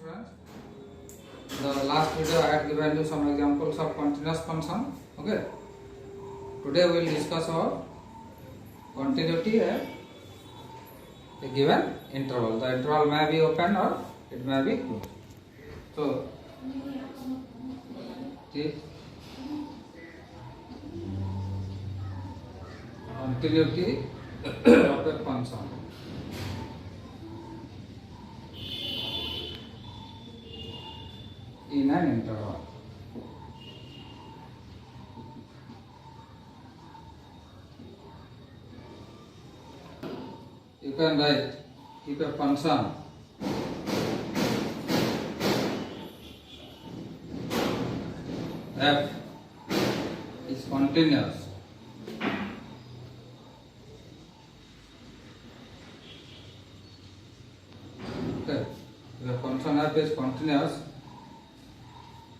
students. In the last video I had given you some examples of continuous function. Okay. Today we will discuss about continuity at a given interval. The interval may be open or it may be closed. So, continuity of a function. In an interval. You can write if a function f is continuous okay, if a function f is continuous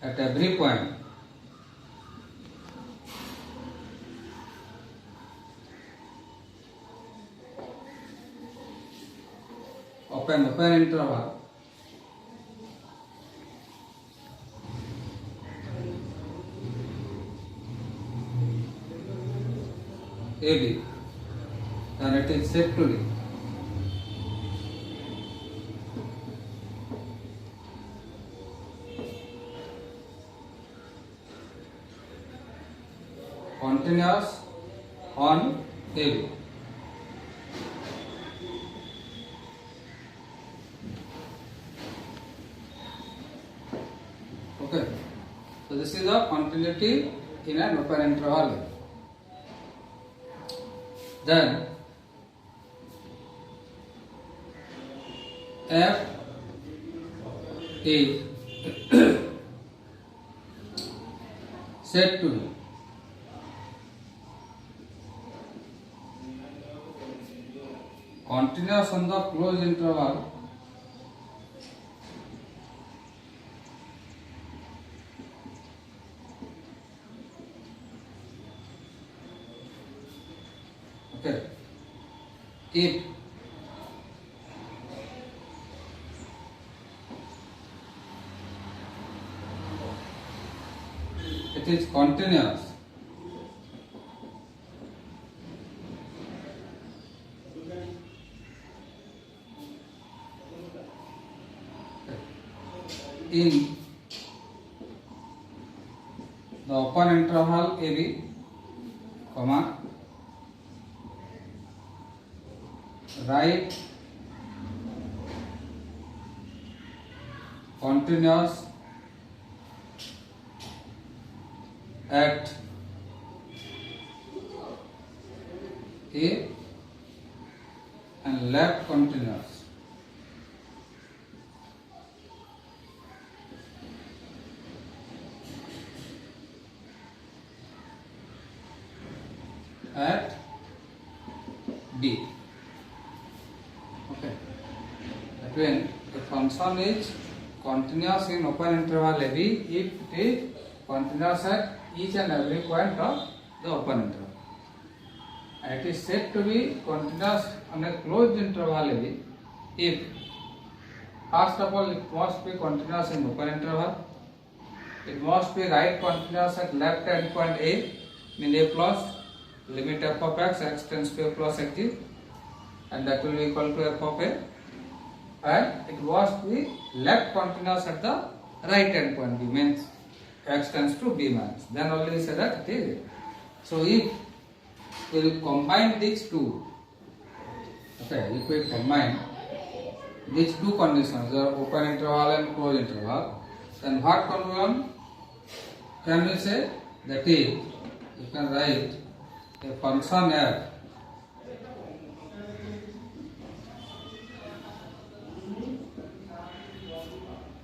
at every point open interval AB, then it is said to be continuous on AB. Okay, so this is a continuity in an open interval. Then f is said to be continuous on the closed interval okay, if it is continuous in the open interval AB, comma, write continuous at A and left continuous at B. Okay, that means the function is continuous in open interval AB if it is continuous at each and every point of the open interval. And it is said to be continuous on a closed interval AB if first of all it must be continuous in open interval, it must be right continuous at left hand point A, mean A plus limit f of x, x tends to a plus xg, and that will be equal to f of a, and it must be left continuous at the right hand point B, means x tends to B max, then only we say that it is. So if we will combine these two, okay, if we combine these two conditions, the open interval and closed interval, then what conclusion can we say? That is, you can write a function f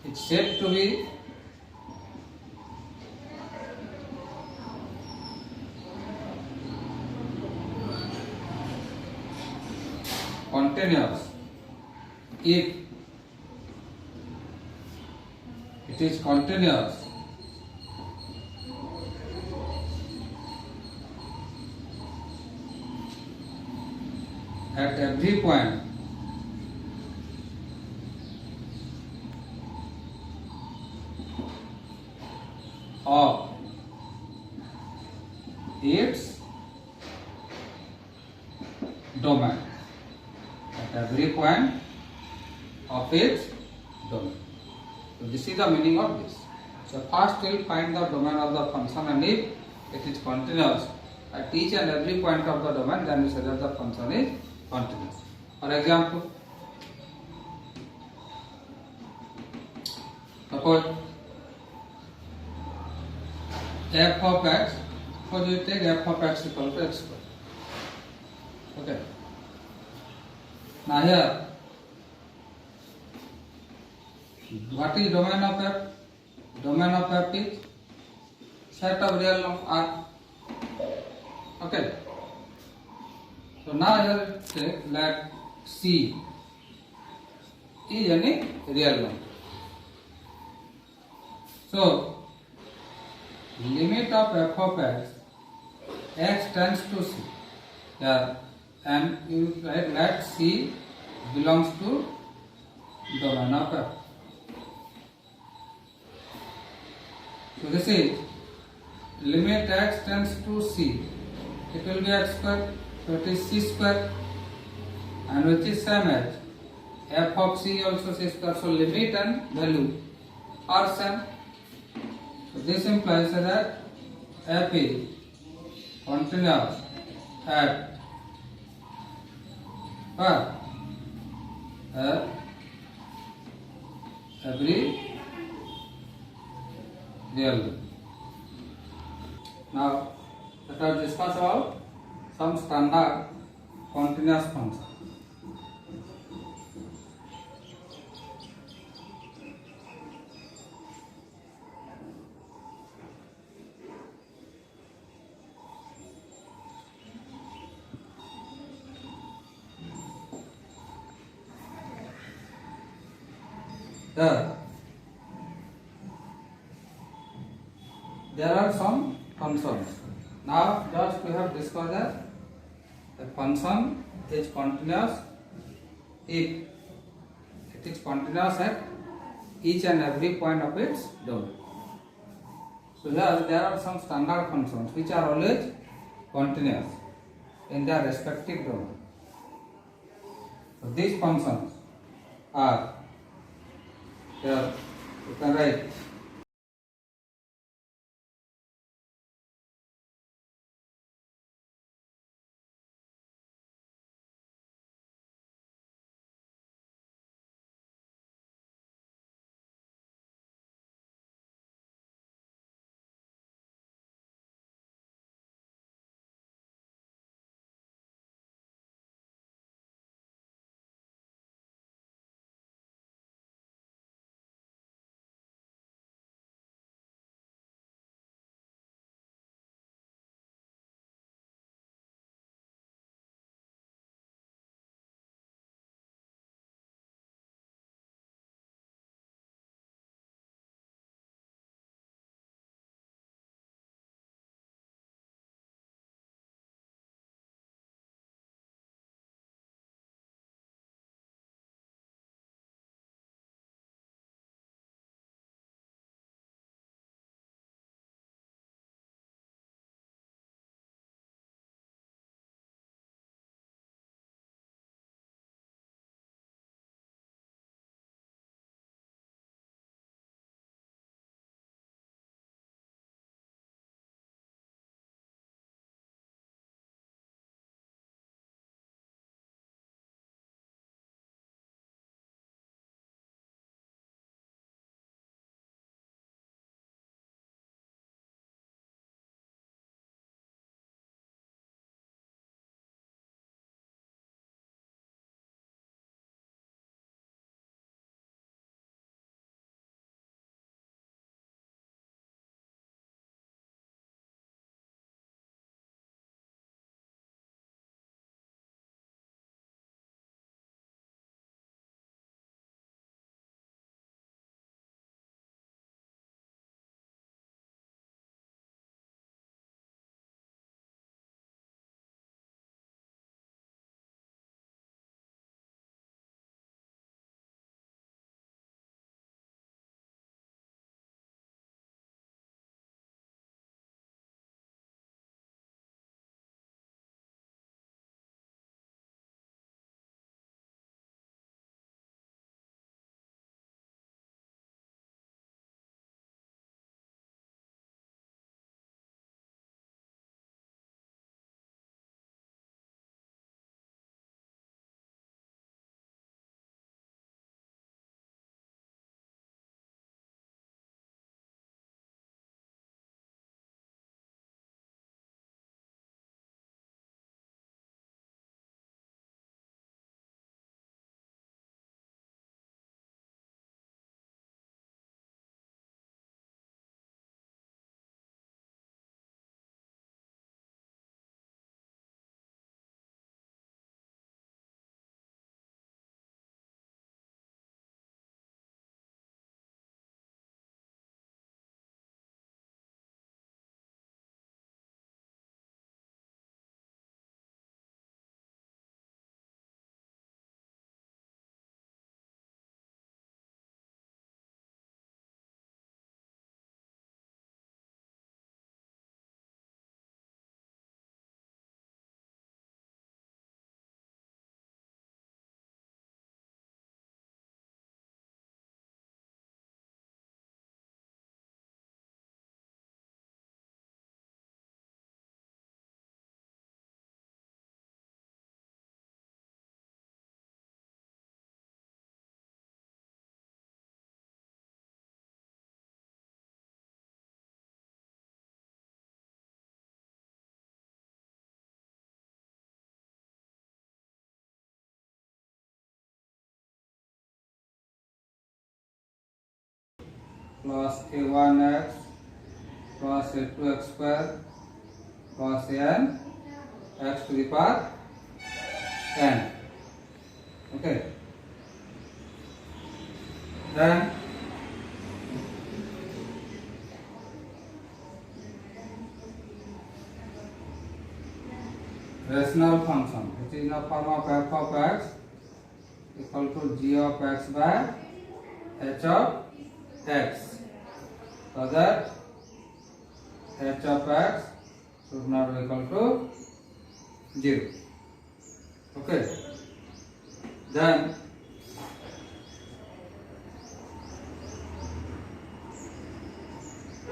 is said to be continuous if it is continuous at every point of its domain. At every point of its domain. So this is the meaning of this. So first we will find the domain of the function, and if it is continuous at each and every point of the domain, then we say that the function is continuous. For example, suppose f of x, suppose you take f of x equal to x square. Okay. Now here, what is domain of f? Domain of f is set of real number R. Okay. So now here take let C is any real number. So limit of f of x tends to C. Yeah, and you write let C belongs to domain of f. So this is limit x tends to C. It will be x square. So it is C square, and which is same as f of C also C square. So limit and value are same. So this implies that f is continuous at every real number. Now let us discuss about some standard continuous function. There are some functions. Now just we have discussed that the function is continuous if it is continuous at each and every point of its domain. So here there are some standard functions which are always continuous in their respective domain. So these functions are here, you can write plus a1x plus a2x square plus n x to the power n. Okay. Then rational function, which is in the form of f of x equal to g of x by h of x, so that h of x should not be equal to 0. Okay. Then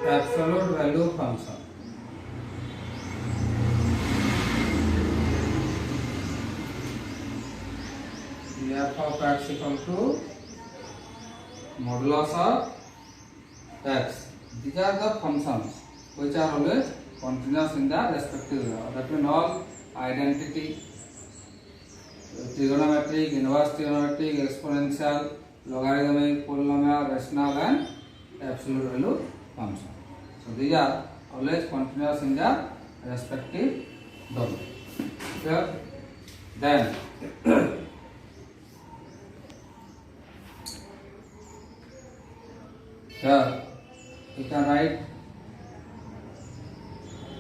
absolute value function. F of x equal to modulus of x. These are the functions which are always continuous in the respective order. That means all identity, trigonometric, inverse trigonometric, exponential, logarithmic, polynomial, rational and absolute value function. So these are always continuous in the respective domain. Clear? Then here you can write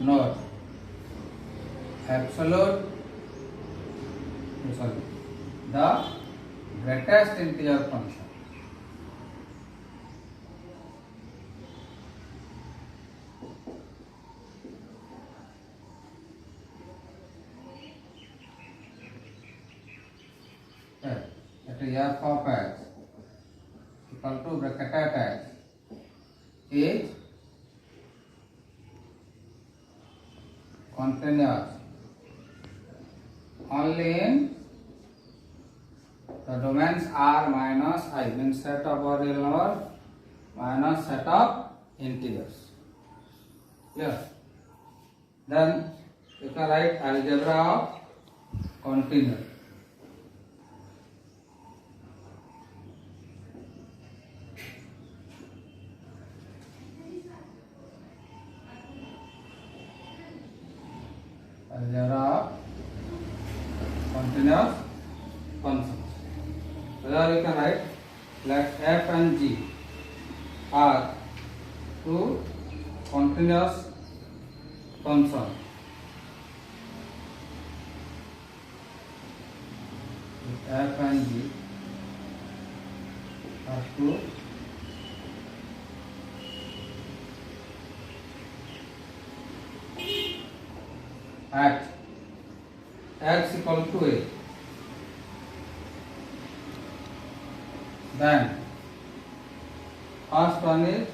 note absolute, sorry, the greatest integer function. That is f of x equal to bracket at x is continuous only in the domains R minus I, means set of our real number minus set of integers. Yes. Then you can write algebra of continuous. Algebra of continuous functions. There you can write let f and g are two continuous functions. F and g are two at x equal to a, then first one is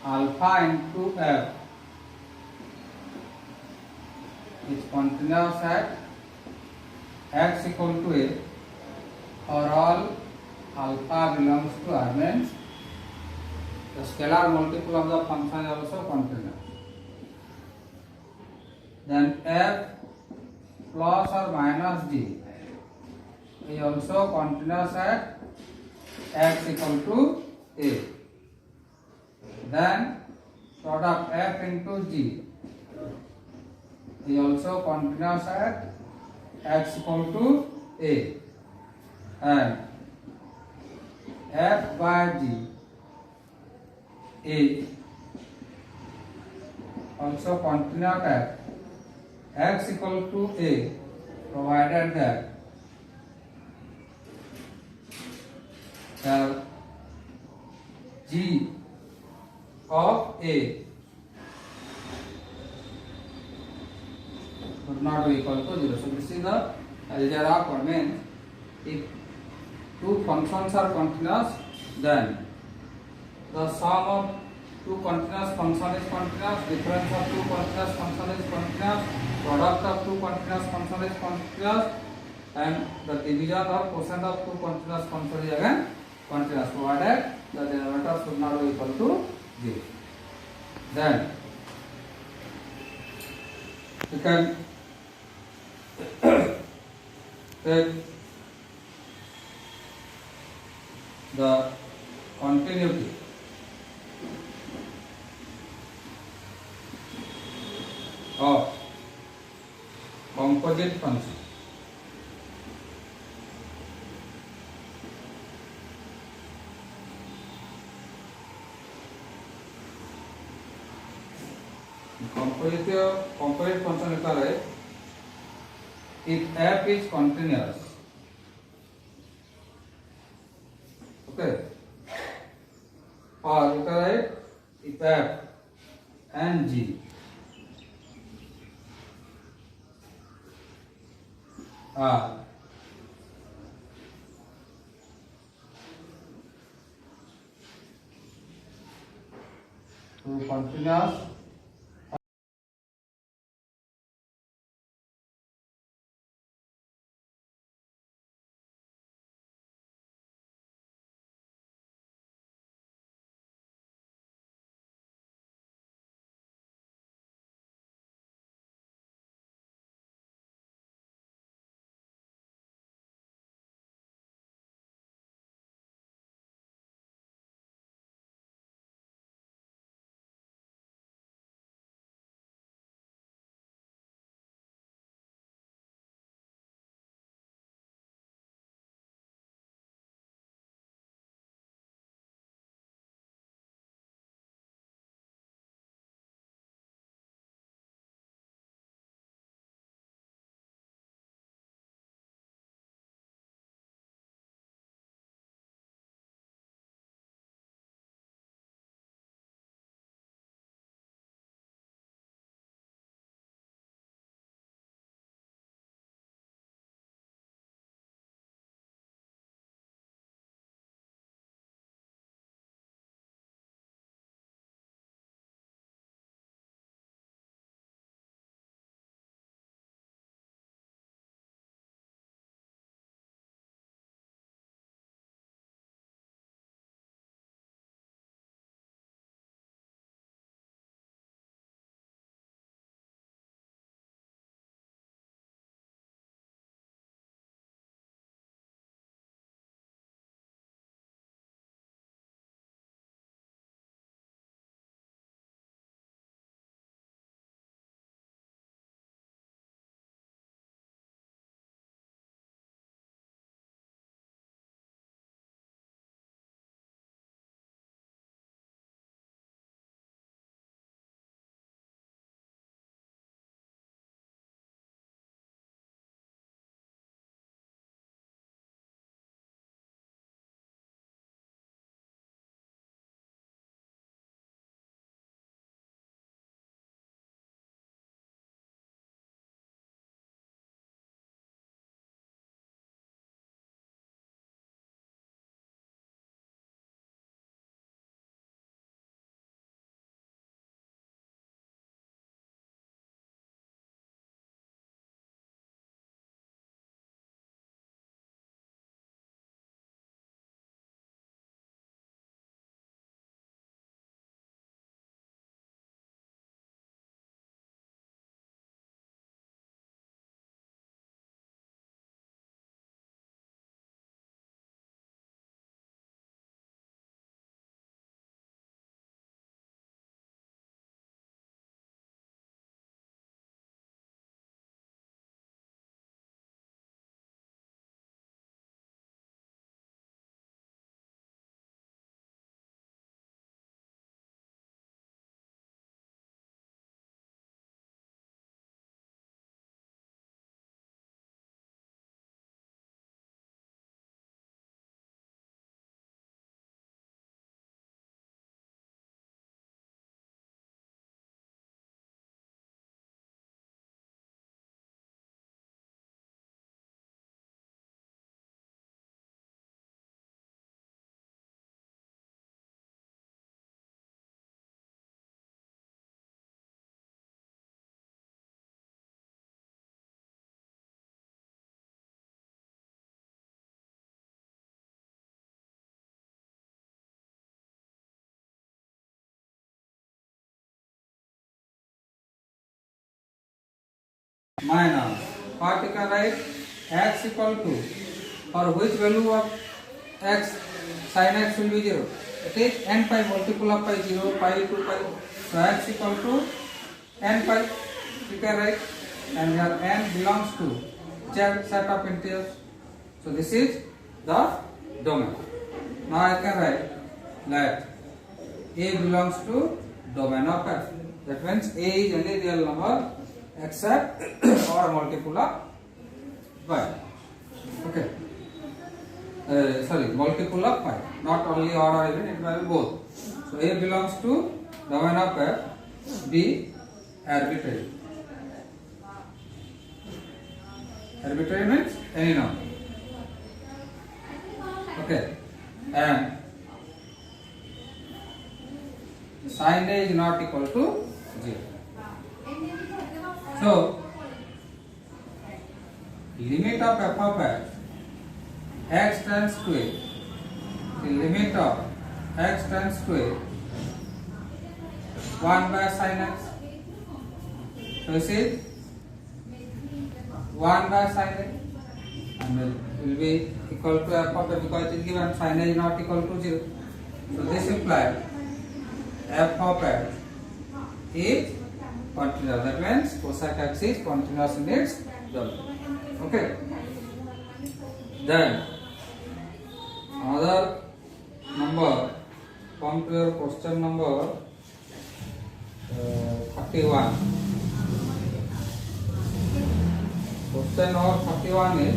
alpha into f is continuous at x equal to a for all alpha belongs to R, means the scalar multiple of the function is also continuous. Then f plus or minus g is also continuous at x equal to a. Then product f into g is also continuous at x equal to a, and f by g is also continuous at x equal to a, provided that the g of a would not be equal to 0. So this is the algebra for means if two functions are continuous, then the sum of two continuous function is continuous, difference of two continuous function is continuous, product of two continuous function is continuous, and the division or quotient of two continuous function is again continuous, provided the denominator should not be equal to 0. Then you can take the continuity. Of composite function. Composite function लिखा है if f is continuous. Okay. और लिखा है if f and g are two continuous minus what you can write x equal to for which value of x sin x will be 0. It is n pi multiple of pi 0, pi 2 pi. So x equal to n pi. You can write, and here n belongs to Z set of integers. So this is the domain. Now I can write that A belongs to domain of F. That means A is any real number except or multiple of pi. Okay. Multiple of pi. Not only or even, it may be both. So A belongs to domain of F. B arbitrary. Arbitrary means any number. Okay. And sin A is not equal to 0. So limit of f of x tends to a. The limit of x tends to a 1 by sin x. So this is 1 by sin a, and will be equal to f of a because it is given sin a is not equal to 0. So this implies f of x is continuous. That means cosec x is continuous in its domain. Okay. Then another number, come to your question number 31. Question number 31 is,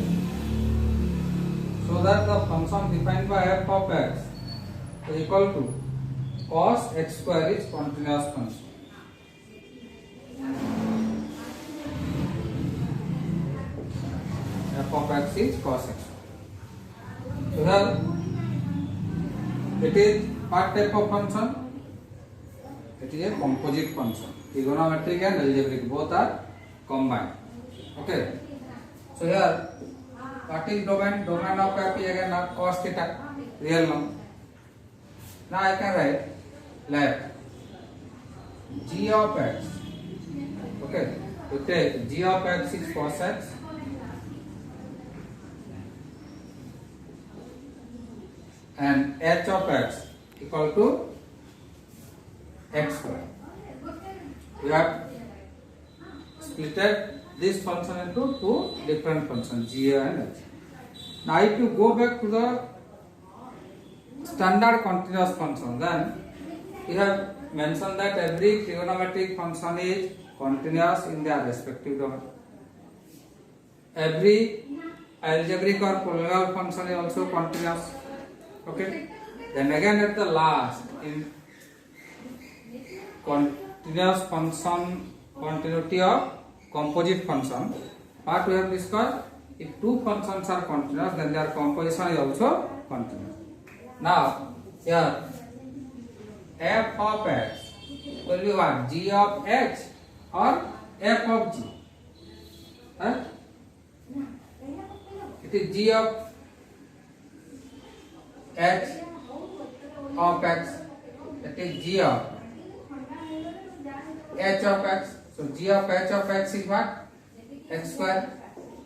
so that the function defined by f of x is equal to cos x square is continuous function. F of x is cos x. So here it is what type of function? It is a composite function. Trigonometric and algebraic both are combined. Okay. So here what is domain? Domain of f is again cos theta, real number. Now I can write let g of x. Okay. To take g of x is cos x. And h of x equal to x square. We have splitted this function into two different functions, g and h. Now if you go back to the standard continuous function, then we have mentioned that every trigonometric function is continuous in their respective domain. Every algebraic or polynomial function is also continuous. Okay. Then again at the last, in continuous function, continuity of composite function, what we have discussed, if two functions are continuous, then their composition is also continuous. Now here f of x will be what? G of x or f of g? Huh? It is g of h of x. That is g of h of x. So g of h of x is what? X square.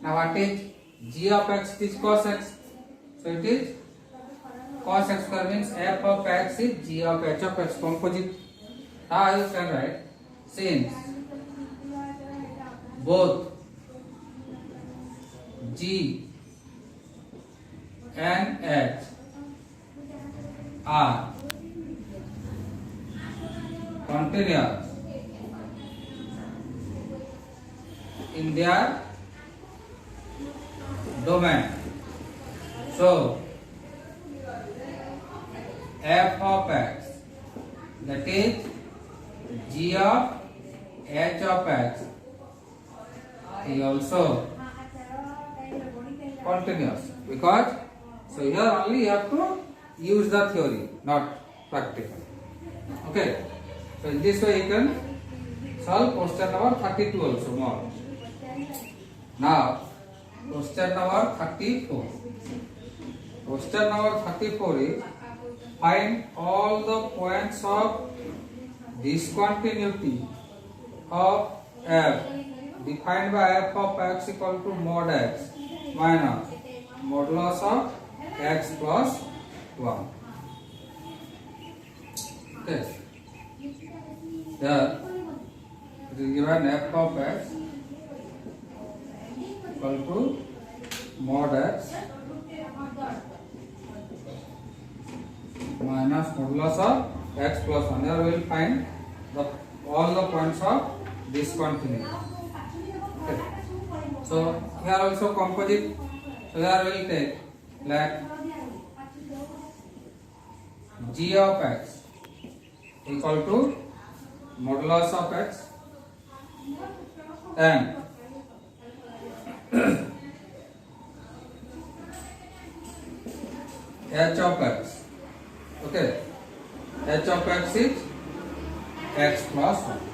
Now what is g of x? It is cos x. So it is cos x square means f of x is g of h of x, composite. Now you can write, since both g and h are continuous in their domain, so f of x, that is g of h of x, is also continuous, because so here only you have to use the theory, not practical. Okay. So in this way you can solve question number 32 also more. Now question number 34. Question number 34 is, find all the points of discontinuity of f defined by f of x equal to mod x minus modulus of x plus 1. Okay. Here it is given f of x equal to mod x minus modulus of x plus 1. Here we will find all the points of discontinuity. Okay. So here also composite. So here we will take let g of x equal to modulus of x and h of x. Okay, h of x is x plus 1.